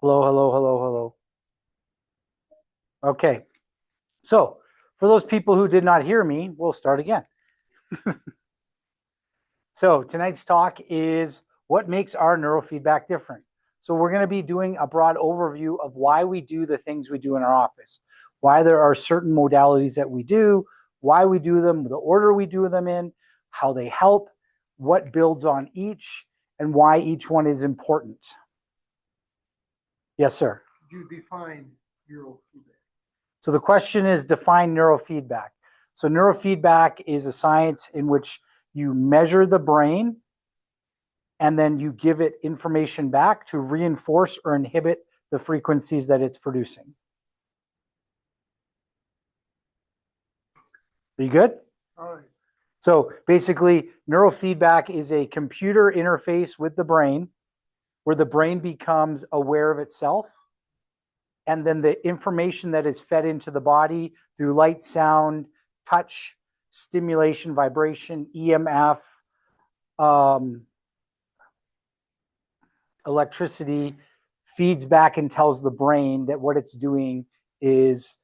Hello, hello, hello, hello. Okay, so for those people who did not hear me, we'll start again. So tonight's talk is what makes our neurofeedback different. So we're going to be doing a broad overview of why we do the things we do in our office, why there are certain modalities that we do, why we do them, the order we do them in, how they help, what builds on each, and why each one is important. Yes, sir. Could you define neurofeedback? So the question is define neurofeedback. So neurofeedback is a science in which you measure the brain and then you give it information back to reinforce or inhibit the frequencies that it's producing. Are you good? All right. So basically, neurofeedback is a computer interface with the brain where the brain becomes aware of itself. And then the information that is fed into the body through light, sound, touch, stimulation, vibration, EMF, electricity, feeds back and tells the brain that what it's doing is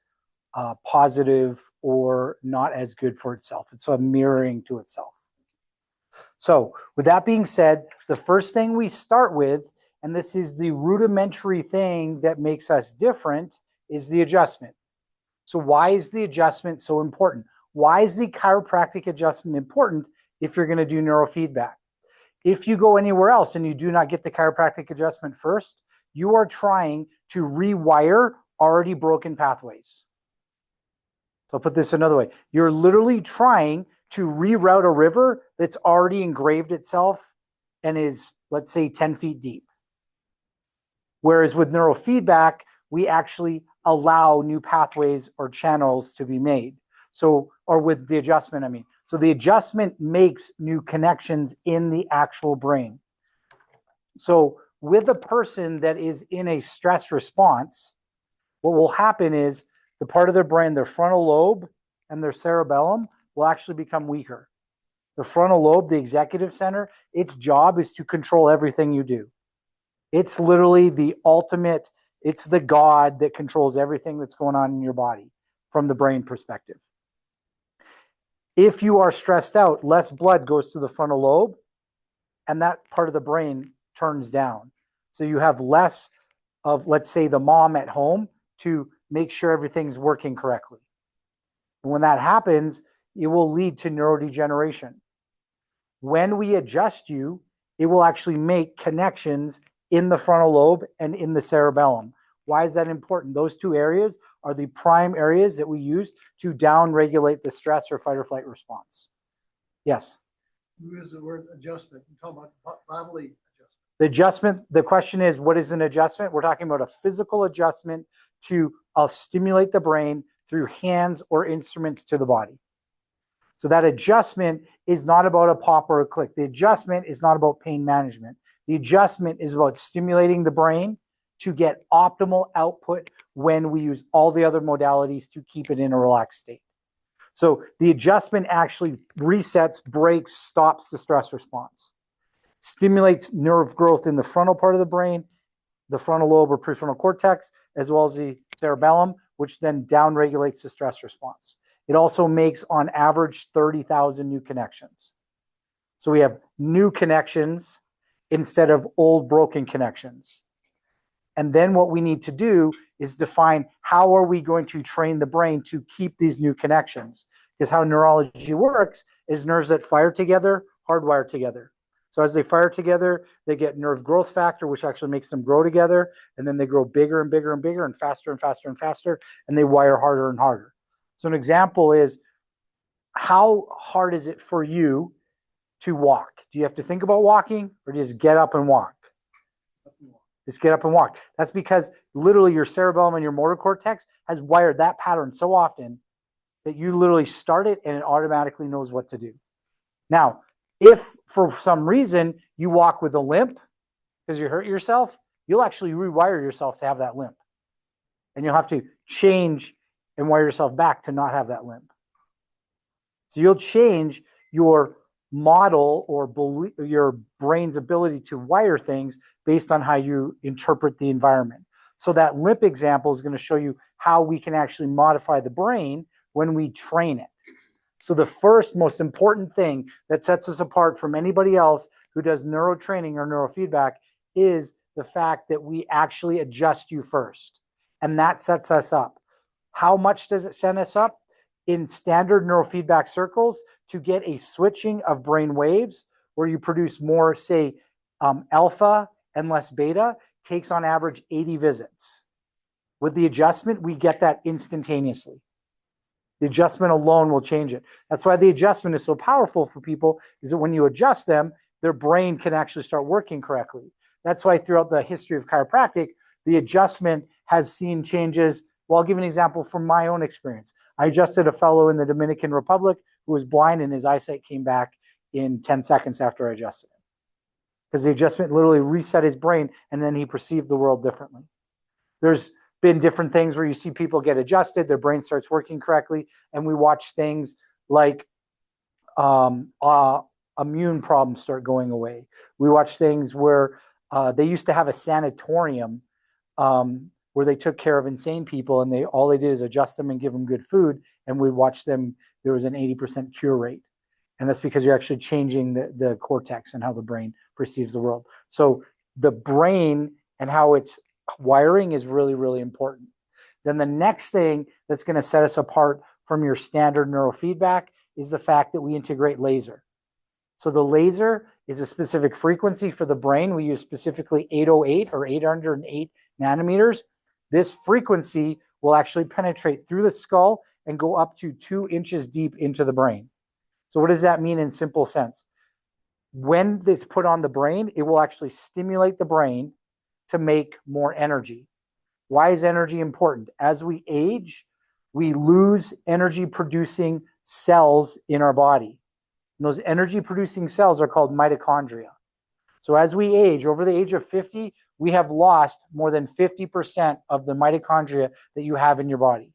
positive or not as good for itself. It's a mirroring to itself. So with that being said, the first thing we start with, and this is the rudimentary thing that makes us different, is the adjustment. So why is the adjustment so important? Why is the chiropractic adjustment important if you're going to do neurofeedback? If you go anywhere else and you do not get the chiropractic adjustment first, you are trying to rewire already broken pathways. So I'll put this another way. You're literally trying to reroute a river that's already engraved itself and is, let's say, 10 feet deep. Whereas with neurofeedback, we actually allow new pathways or channels to be made. So, or with the adjustment, I mean. So the adjustment makes new connections in the actual brain. So with a person that is in a stress response, what will happen is the part of their brain, their frontal lobe and their cerebellum, will actually become weaker. The frontal lobe, the executive center, its job is to control everything you do. It's literally the ultimate, it's the God that controls everything that's going on in your body from the brain perspective. If you are stressed out, less blood goes to the frontal lobe and that part of the brain turns down. So you have less of, let's say, the mom at home to make sure everything's working correctly. And when that happens, it will lead to neurodegeneration. When we adjust you, it will actually make connections in the frontal lobe and in the cerebellum. Why is that important? Those two areas are the prime areas that we use to down-regulate the stress or fight or flight response. Yes? You use the word adjustment. You talk about bodily adjustment. The adjustment, the question is, what is an adjustment? We're talking about a physical adjustment to stimulate the brain through hands or instruments to the body. So that adjustment is not about a pop or a click. The adjustment is not about pain management. The adjustment is about stimulating the brain to get optimal output when we use all the other modalities to keep it in a relaxed state. So the adjustment actually resets, breaks, stops the stress response. Stimulates nerve growth in the frontal part of the brain, the frontal lobe or prefrontal cortex, as well as the cerebellum, which then downregulates the stress response. It also makes, on average, 30,000 new connections. So we have new connections instead of old broken connections. And then what we need to do is define how are we going to train the brain to keep these new connections. Because how neurology works is nerves that fire together, hardwire together. So as they fire together, they get nerve growth factor, which actually makes them grow together. And then they grow bigger and bigger and bigger and faster and faster and faster. And they wire harder and harder. So an example is, how hard is it for you to walk? Do you have to think about walking, or do you just get up and walk? Just get up and walk. That's because literally your cerebellum and your motor cortex has wired that pattern so often that you literally start it and it automatically knows what to do. Now, if for some reason you walk with a limp because you hurt yourself, you'll actually rewire yourself to have that limp. And you'll have to change and wire yourself back to not have that limp. So you'll change your model or believe your brain's ability to wire things based on how you interpret the environment. So that lip example is going to show you how we can actually modify the brain when we train it. So the first most important thing that sets us apart from anybody else who does neurotraining or neurofeedback is the fact that we actually adjust you first. And that sets us up. How much does it set us up? In standard neurofeedback circles, to get a switching of brain waves where you produce more, say, alpha and less beta, takes on average 80 visits. With the adjustment, we get that instantaneously. The adjustment alone will change it. That's why the adjustment is so powerful for people, is that when you adjust them, their brain can actually start working correctly. That's why throughout the history of chiropractic, the adjustment has seen changes. Well, I'll give an example from my own experience. I adjusted a fellow in the Dominican Republic who was blind, and his eyesight came back in 10 seconds after I adjusted him. Because the adjustment literally reset his brain, and then he perceived the world differently. There's been different things where you see people get adjusted, their brain starts working correctly, and we watch things like immune problems start going away. We watch things where they used to have a sanatorium where they took care of insane people, and all they did is adjust them and give them good food, and we watched them. There was an 80% cure rate, and that's because you're actually changing the cortex and how the brain perceives the world. So the brain and how it's wiring is really, really important. Then the next thing that's going to set us apart from your standard neurofeedback is the fact that we integrate laser. So the laser is a specific frequency for the brain. We use specifically 808 or 808 nanometers. This frequency will actually penetrate through the skull and go up to 2 inches deep into the brain. So what does that mean in simple sense? When it's put on the brain, it will actually stimulate the brain to make more energy. Why is energy important? As we age, we lose energy producing cells in our body. And those energy producing cells are called mitochondria. So as we age, over the age of 50, we have lost more than 50% of the mitochondria that you have in your body.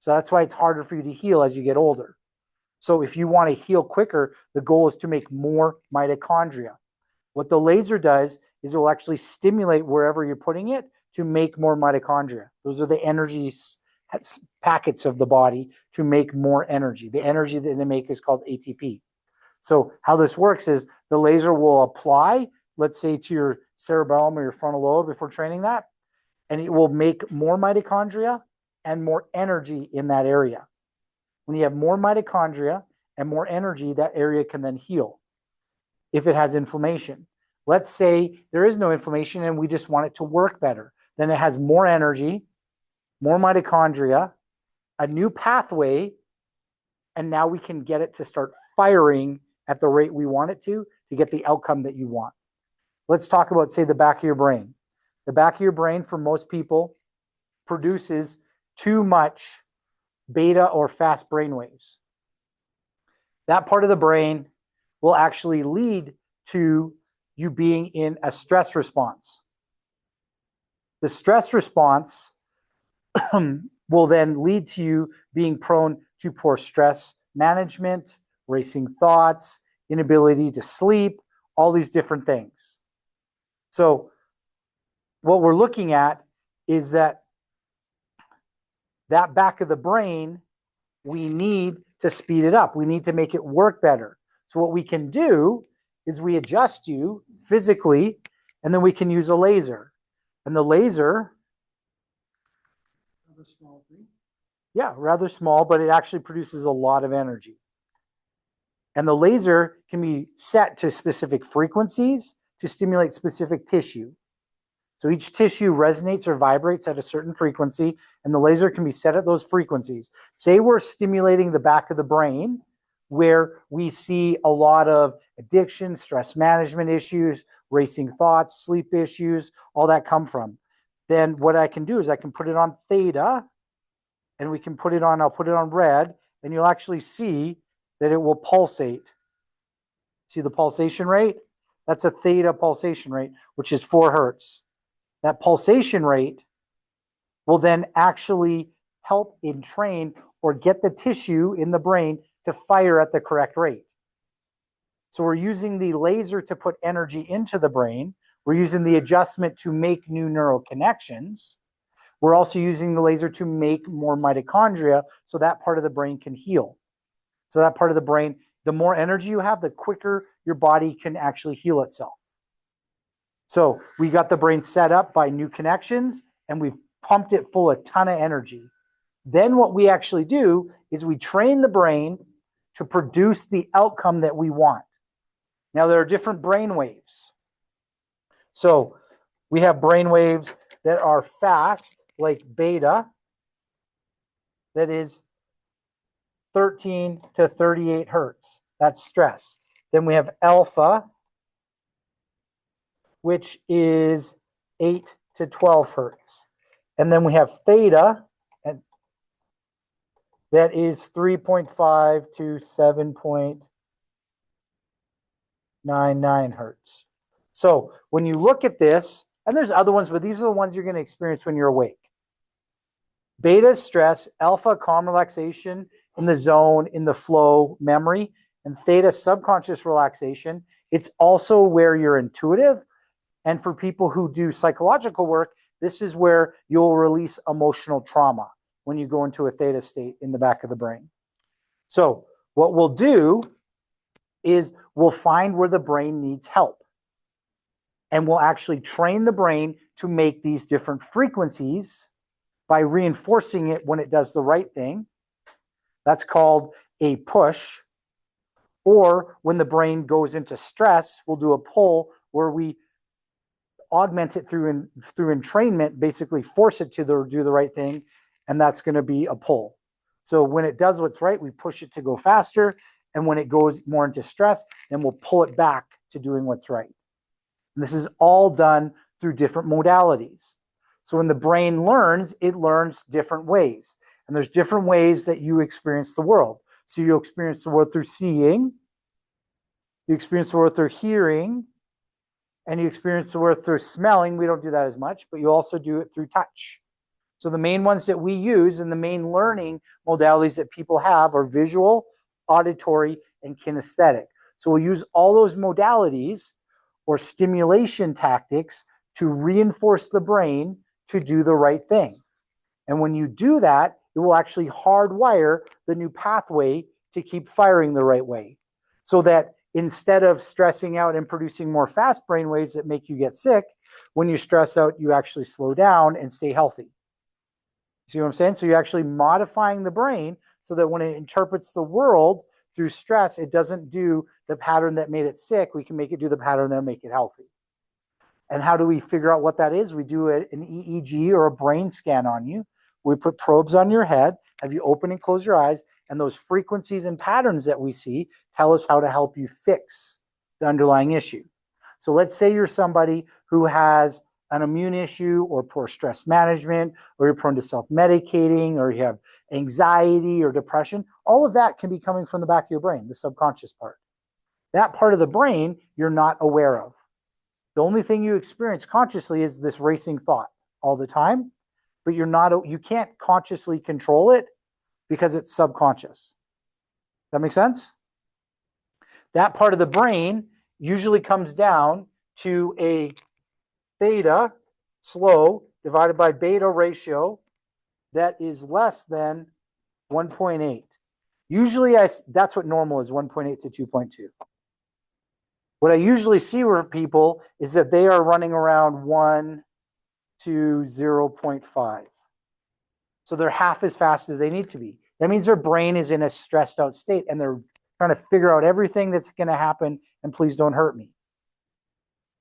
So that's why it's harder for you to heal as you get older. So if you want to heal quicker, the goal is to make more mitochondria. What the laser does is it will actually stimulate wherever you're putting it to make more mitochondria. Those are the energy packets of the body to make more energy. The energy that they make is called ATP. So how this works is the laser will apply, let's say, to your cerebellum or your frontal lobe if we're training that, and it will make more mitochondria and more energy in that area. When you have more mitochondria and more energy, that area can then heal if it has inflammation. Let's say there is no inflammation and we just want it to work better. Then it has more energy, more mitochondria, a new pathway, and now we can get it to start firing at the rate we want it to get the outcome that you want. Let's talk about, say, the back of your brain. The back of your brain, for most people, produces too much beta or fast brain waves. That part of the brain will actually lead to you being in a stress response. The stress response will then lead to you being prone to poor stress management, racing thoughts, inability to sleep, all these different things. So what we're looking at is that back of the brain, we need to speed it up. We need to make it work better. So what we can do is we adjust you physically, and then we can use a laser. And the laser, Rather small thing. yeah, rather small, but it actually produces a lot of energy. And the laser can be set to specific frequencies to stimulate specific tissue. So each tissue resonates or vibrates at a certain frequency, and the laser can be set at those frequencies. Say we're stimulating the back of the brain where we see a lot of addiction, stress management issues, racing thoughts, sleep issues, all that come from. Then what I can do is I can put it on theta, and we can put it on, I'll put it on red, and you'll actually see that it will pulsate. See the pulsation rate? That's a theta pulsation rate, which is 4 hertz. That pulsation rate will then actually help entrain or get the tissue in the brain to fire at the correct rate. So we're using the laser to put energy into the brain. We're using the adjustment to make new neural connections. We're also using the laser to make more mitochondria so that part of the brain can heal. So that part of the brain, the more energy you have, the quicker your body can actually heal itself. So we got the brain set up by new connections and we've pumped it full of a ton of energy. Then what we actually do is we train the brain to produce the outcome that we want. Now there are different brain waves. So we have brain waves that are fast, like beta, that is 13 to 38 hertz. That's stress. Then we have alpha, which is 8 to 12 hertz. And then we have theta, and that is 3.5 to 7.99 hertz. So when you look at this, and there's other ones, but these are the ones you're going to experience when you're awake. Beta is stress, alpha, calm relaxation, in the zone, in the flow, memory, and theta, subconscious relaxation. It's also where you're intuitive. And for people who do psychological work, this is where you'll release emotional trauma when you go into a theta state in the back of the brain. So what we'll do is we'll find where the brain needs help. And we'll actually train the brain to make these different frequencies by reinforcing it when it does the right thing. That's called a push. Or when the brain goes into stress, we'll do a pull where we augment it through entrainment, basically force it to do the right thing, and that's going to be a pull. So when it does what's right, we push it to go faster, and when it goes more into stress, then we'll pull it back to doing what's right. And this is all done through different modalities. So when the brain learns, it learns different ways. And there's different ways that you experience the world. So you'll experience the world through seeing, you experience the world through hearing, and you experience the world through smelling. We don't do that as much, but you also do it through touch. So the main ones that we use and the main learning modalities that people have are visual, auditory, and kinesthetic. So we'll use all those modalities or stimulation tactics to reinforce the brain to do the right thing. And when you do that, it will actually hardwire the new pathway to keep firing the right way. So that instead of stressing out and producing more fast brain waves that make you get sick, when you stress out, you actually slow down and stay healthy. See what I'm saying? So you're actually modifying the brain so that when it interprets the world through stress, it doesn't do the pattern that made it sick. We can make it do the pattern that make it healthy. And how do we figure out what that is? We do an EEG or a brain scan on you. We put probes on your head, have you open and close your eyes, and those frequencies and patterns that we see tell us how to help you fix the underlying issue. So let's say you're somebody who has an immune issue or poor stress management, or you're prone to self-medicating, or you have anxiety or depression. All of that can be coming from the back of your brain, the subconscious part. That part of the brain you're not aware of. The only thing you experience consciously is this racing thought all the time, but you can't consciously control it because it's subconscious. That make sense? That part of the brain usually comes down to a theta, slow, divided by beta ratio that is less than 1.8. Usually that's what normal is, 1.8 to 2.2. What I usually see with people is that they are running around 1 to 0.5. So they're half as fast as they need to be. That means their brain is in a stressed out state and they're trying to figure out everything that's going to happen and please don't hurt me.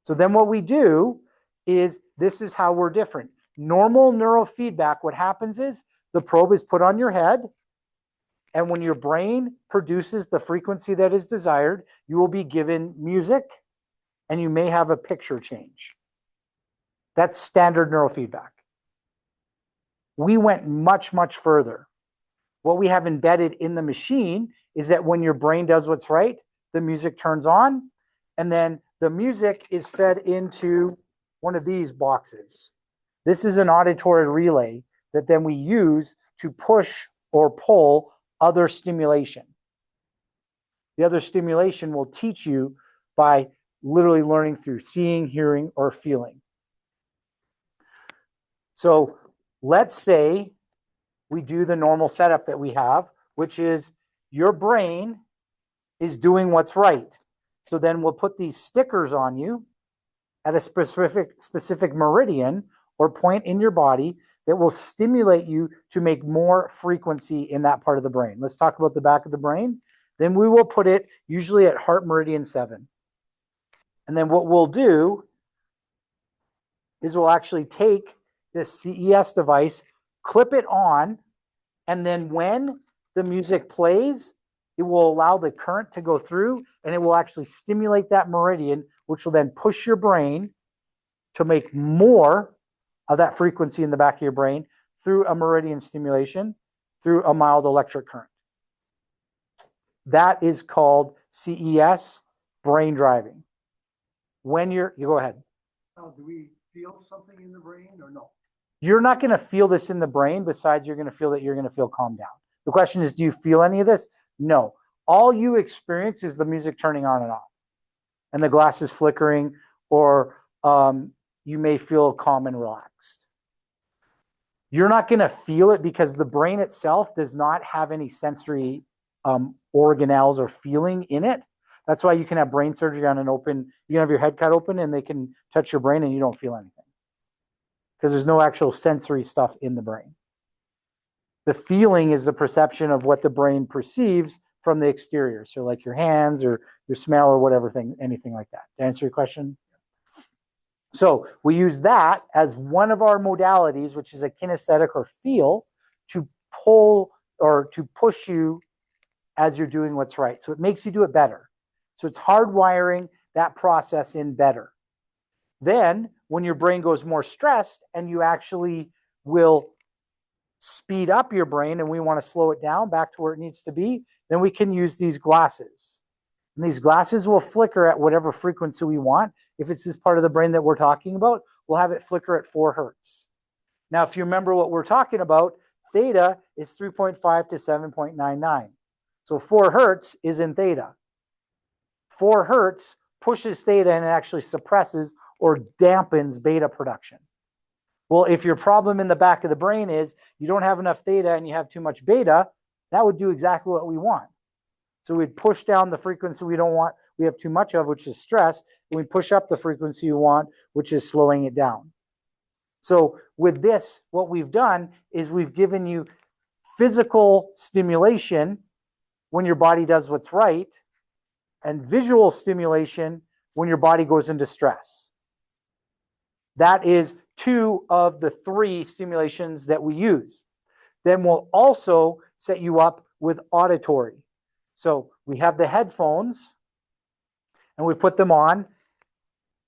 So then what we do is, this is how we're different. Normal neurofeedback, what happens is the probe is put on your head, and when your brain produces the frequency that is desired, you will be given music and you may have a picture change. That's standard neurofeedback. We went much, much further. What we have embedded in the machine is that when your brain does what's right, the music turns on, and then the music is fed into one of these boxes. This is an auditory relay that then we use to push or pull other stimulation. The other stimulation will teach you by literally learning through seeing, hearing, or feeling. So let's say we do the normal setup that we have, which is your brain is doing what's right. So then we'll put these stickers on you at a specific meridian or point in your body that will stimulate you to make more frequency in that part of the brain. Let's talk about the back of the brain. Then we will put it usually at heart meridian 7. And then what we'll do is we'll actually take this CES device, clip it on, and then when the music plays, it will allow the current to go through and it will actually stimulate that meridian, which will then push your brain to make more of that frequency in the back of your brain through a meridian stimulation, through a mild electric current. That is called CES brain driving. When you go ahead. Do we feel something in the brain or no? You're not going to feel this in the brain, besides you're going to feel that you're going to feel calmed down. The question is, do you feel any of this? No. All you experience is the music turning on and off and the glasses flickering, or you may feel calm and relaxed. You're not going to feel it because the brain itself does not have any sensory organelles or feeling in it. That's why you can have brain surgery on an open, you can have your head cut open and they can touch your brain and you don't feel anything because there's no actual sensory stuff in the brain. The feeling is the perception of what the brain perceives from the exterior. So like your hands or your smell or whatever thing, anything like that. To answer your question? So we use that as one of our modalities, which is a kinesthetic or feel, to pull or to push you as you're doing what's right. So it makes you do it better. So it's hardwiring that process in better. Then when your brain goes more stressed and you actually will speed up your brain and we want to slow it down back to where it needs to be, then we can use these glasses. And these glasses will flicker at whatever frequency we want. If it's this part of the brain that we're talking about, we'll have it flicker at 4 hertz. Now, if you remember what we're talking about, theta is 3.5 to 7.99. So 4 hertz is in theta. 4 hertz pushes theta and it actually suppresses or dampens beta production. Well, if your problem in the back of the brain is you don't have enough theta and you have too much beta, that would do exactly what we want. So we'd push down the frequency we don't want, we have too much of, which is stress, and we push up the frequency you want, which is slowing it down. So with this, what we've done is we've given you physical stimulation when your body does what's right, and visual stimulation when your body goes into stress. That is 2 of the 3 stimulations that we use. Then we'll also set you up with auditory. So we have the headphones and we put them on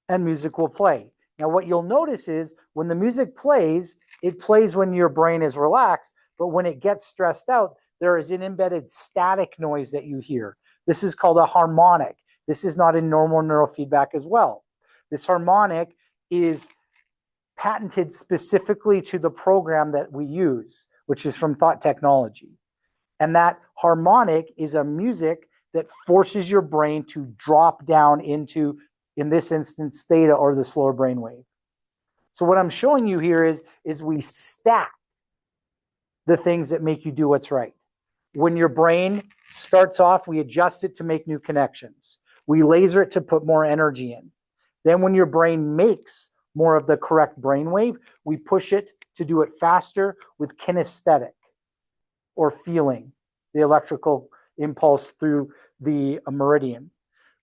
and music will play. Now what you'll notice is when the music plays, it plays when your brain is relaxed, but when it gets stressed out, there is an embedded static noise that you hear. This is called a harmonic. This is not in normal neurofeedback as well. This harmonic is patented specifically to the program that we use, which is from Thought Technology. And that harmonic is a music that forces your brain to drop down into, in this instance, theta or the slower brainwave. So what I'm showing you here is we stack the things that make you do what's right. When your brain starts off, we adjust it to make new connections. We laser it to put more energy in. Then when your brain makes more of the correct brainwave, we push it to do it faster with kinesthetic or feeling, the electrical impulse through the meridian.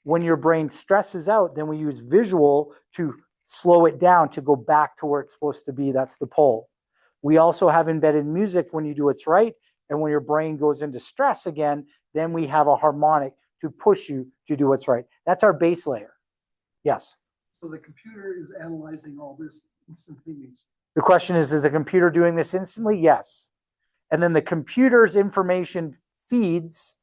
When your brain stresses out, then we use visual to slow it down to go back to where it's supposed to be. That's the pull. We also have embedded music when you do what's right. And when your brain goes into stress again, then we have a harmonic to push you to do what's right. That's our base layer. Yes. So the computer is analyzing all this instantaneously. The question is the computer doing this instantly? Yes. And then the computer's information feeds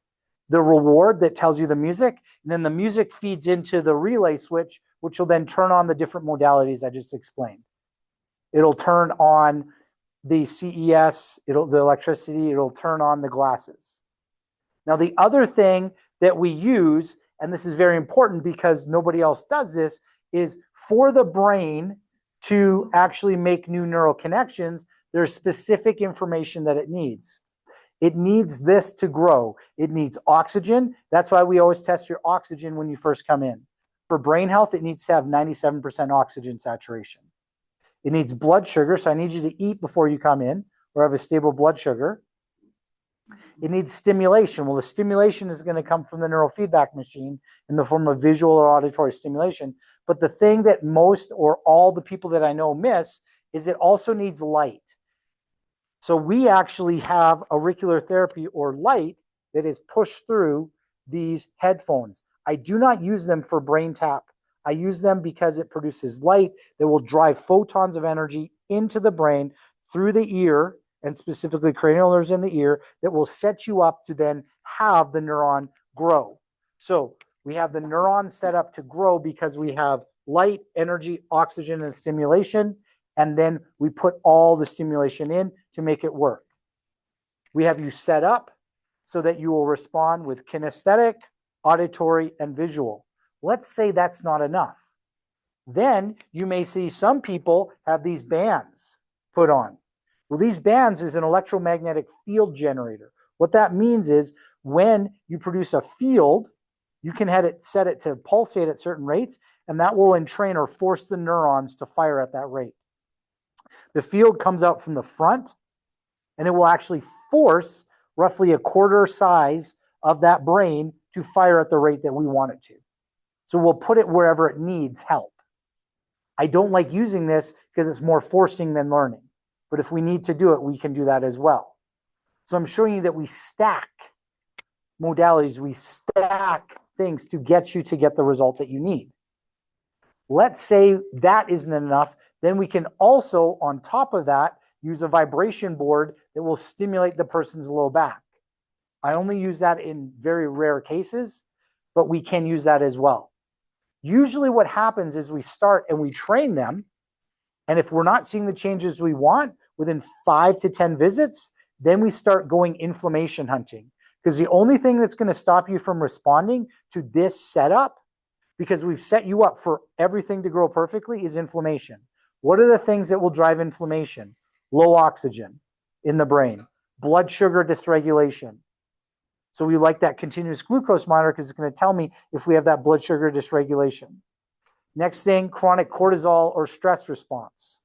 the reward that tells you the music. And then the music feeds into the relay switch, which will then turn on the different modalities I just explained. It'll turn on the CES, the electricity, it'll turn on the glasses. Now, the other thing that we use, and this is very important because nobody else does this, is for the brain to actually make new neural connections, there's specific information that it needs. It needs this to grow. It needs oxygen. That's why we always test your oxygen when you first come in. For brain health, it needs to have 97% oxygen saturation. It needs blood sugar, so I need you to eat before you come in or have a stable blood sugar. It needs stimulation. Well, the stimulation is going to come from the neurofeedback machine in the form of visual or auditory stimulation. But the thing that most or all the people that I know miss is it also needs light. So we actually have auricular therapy or light that is pushed through these headphones. I do not use them for brain tap. I use them because it produces light that will drive photons of energy into the brain through the ear, and specifically cranial nerves in the ear, that will set you up to then have the neuron grow. So we have the neuron set up to grow because we have light, energy, oxygen, and stimulation, and then we put all the stimulation in to make it work. We have you set up so that you will respond with kinesthetic, auditory, and visual. Let's say that's not enough. Then you may see some people have these bands put on. Well, these bands is an electromagnetic field generator. What that means is when you produce a field, you can set it to pulsate at certain rates, and that will entrain or force the neurons to fire at that rate. The field comes out from the front, and it will actually force roughly a quarter size of that brain to fire at the rate that we want it to. So we'll put it wherever it needs help. I don't like using this because it's more forcing than learning. But if we need to do it, we can do that as well. So I'm showing you that we stack modalities, we stack things to get you to get the result that you need. Let's say that isn't enough. Then we can also, on top of that, use a vibration board that will stimulate the person's low back. I only use that in very rare cases, but we can use that as well. Usually what happens is we start and we train them, and if we're not seeing the changes we want within 5 to 10 visits, then we start going inflammation hunting. Because the only thing that's going to stop you from responding to this setup, because we've set you up for everything to grow perfectly, is inflammation. What are the things that will drive inflammation? Low oxygen in the brain, blood sugar dysregulation. So we like that continuous glucose monitor because it's going to tell me if we have that blood sugar dysregulation. Next thing, chronic cortisol or stress response.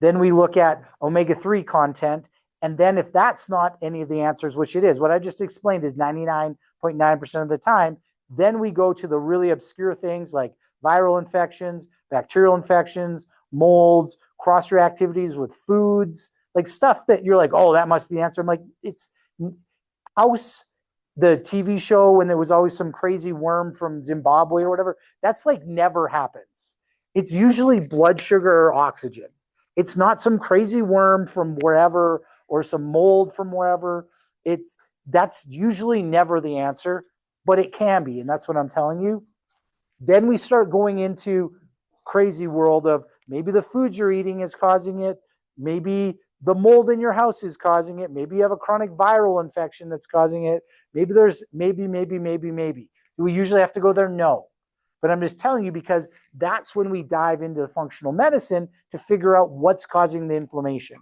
Then we look at omega-3 content. And then if that's not any of the answers, which it is, what I just explained is 99.9% of the time, then we go to the really obscure things like viral infections, bacterial infections, molds, cross-reactivities with foods, like stuff that you're like, oh, that must be the answer. I'm like, it's House, the TV show, when there was always some crazy worm from Zimbabwe or whatever. That's like never happens. It's usually blood sugar or oxygen. It's not some crazy worm from wherever or some mold from wherever. That's usually never the answer, but it can be, and that's what I'm telling you. Then we start going into crazy world of maybe the foods you're eating is causing it, maybe the mold in your house is causing it, maybe you have a chronic viral infection that's causing it, maybe there's maybe. Do we usually have to go there? No. But I'm just telling you because that's when we dive into functional medicine to figure out what's causing the inflammation.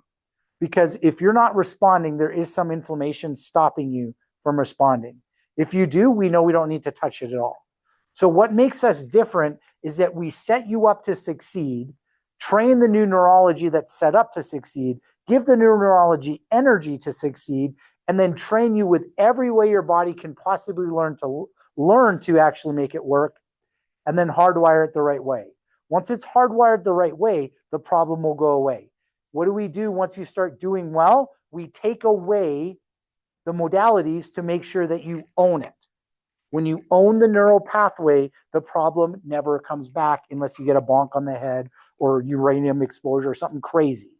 Because if you're not responding, there is some inflammation stopping you from responding. If you do, we know we don't need to touch it at all. So what makes us different is that we set you up to succeed, train the new neurology that's set up to succeed, give the new neurology energy to succeed, and then train you with every way your body can possibly learn to actually make it work, and then hardwire it the right way. Once it's hardwired the right way, the problem will go away. What do we do once you start doing well? We take away the modalities to make sure that you own it. When you own the neural pathway, the problem never comes back unless you get a bonk on the head or uranium exposure or something crazy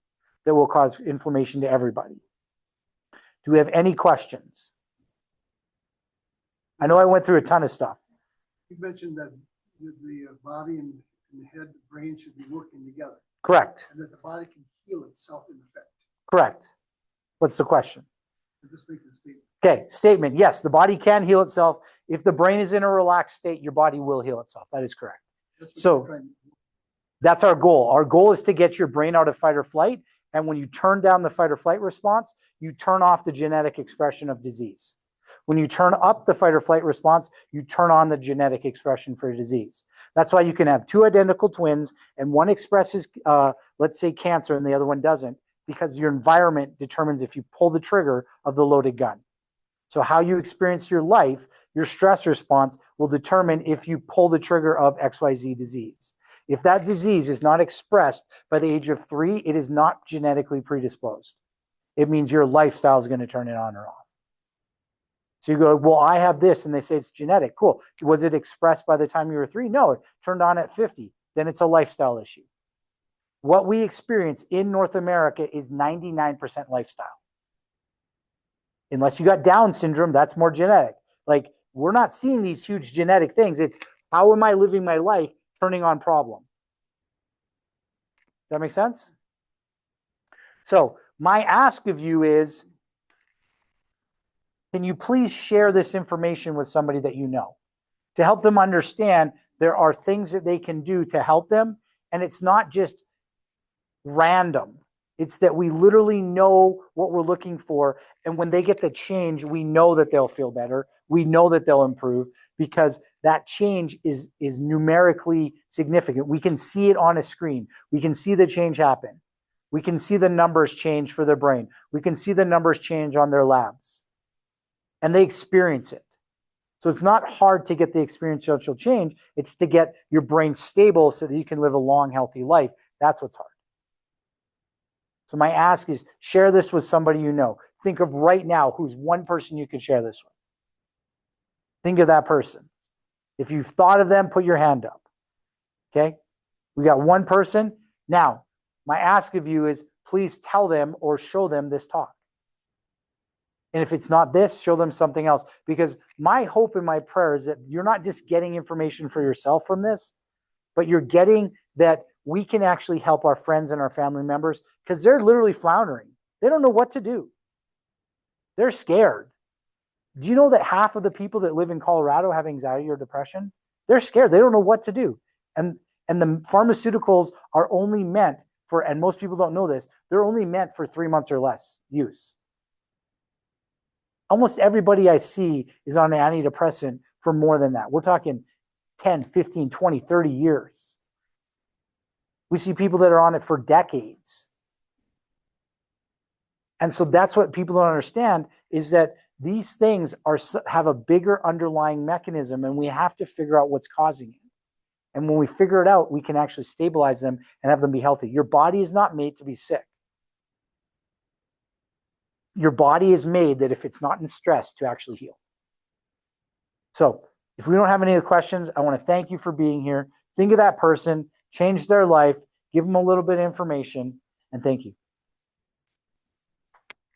that will cause inflammation to everybody. Do we have any questions? I know I went through a ton of stuff. You mentioned that the body and the head, the brain should be working together. Correct. And that the body can heal itself in effect. Correct. What's the question? I'm just making a statement. Okay, statement. Yes, the body can heal itself. If the brain is in a relaxed state, your body will heal itself. That is correct. That's what So we're trying to do. that's our goal. Our goal is to get your brain out of fight or flight. And when you turn down the fight or flight response, you turn off the genetic expression of disease. When you turn up the fight or flight response, you turn on the genetic expression for disease. That's why you can have two identical twins and one expresses, let's say, cancer and the other one doesn't, because your environment determines if you pull the trigger of the loaded gun. So how you experience your life, your stress response will determine if you pull the trigger of XYZ disease. If that disease is not expressed by the age of 3, it is not genetically predisposed. It means your lifestyle is going to turn it on or off. So you go, well, I have this, and they say it's genetic. Cool. Was it expressed by the time you were 3? No, it turned on at 50. Then it's a lifestyle issue. What we experience in North America is 99% lifestyle. Unless you got Down syndrome, that's more genetic. Like, we're not seeing these huge genetic things. It's how am I living my life turning on problem? Does that make sense? So my ask of you is, can you please share this information with somebody that you know to help them understand there are things that they can do to help them, and it's not just random. It's that we literally know what we're looking for, and when they get the change, we know that they'll feel better. We know that they'll improve because that change is numerically significant. We can see it on a screen. We can see the change happen. We can see the numbers change for their brain. We can see the numbers change on their labs, and they experience it. So it's not hard to get the experiential change. It's to get your brain stable so that you can live a long, healthy life. That's what's hard. So my ask is, share this with somebody you know. Think of right now who's one person you could share this with. Think of that person. If you've thought of them, put your hand up. Okay? We got one person. Now, my ask of you is, please tell them or show them this talk. And if it's not this, show them something else. Because my hope and my prayer is that you're not just getting information for yourself from this, but you're getting that we can actually help our friends and our family members because they're literally floundering. They don't know what to do. They're scared. Do you know that half of the people that live in Colorado have anxiety or depression? They're scared. They don't know what to do. And the pharmaceuticals are only meant for, and most people don't know this, they're only meant for 3 months or less use. Almost everybody I see is on an antidepressant for more than that. We're talking 10, 15, 20, 30 years. We see people that are on it for decades. And so that's what people don't understand, is that these things have a bigger underlying mechanism, and we have to figure out what's causing it. And when we figure it out, we can actually stabilize them and have them be healthy. Your body is not made to be sick. Your body is made that if it's not in stress, to actually heal. So if we don't have any other questions, I want to thank you for being here. Think of that person, change their life, give them a little bit of information, and thank you.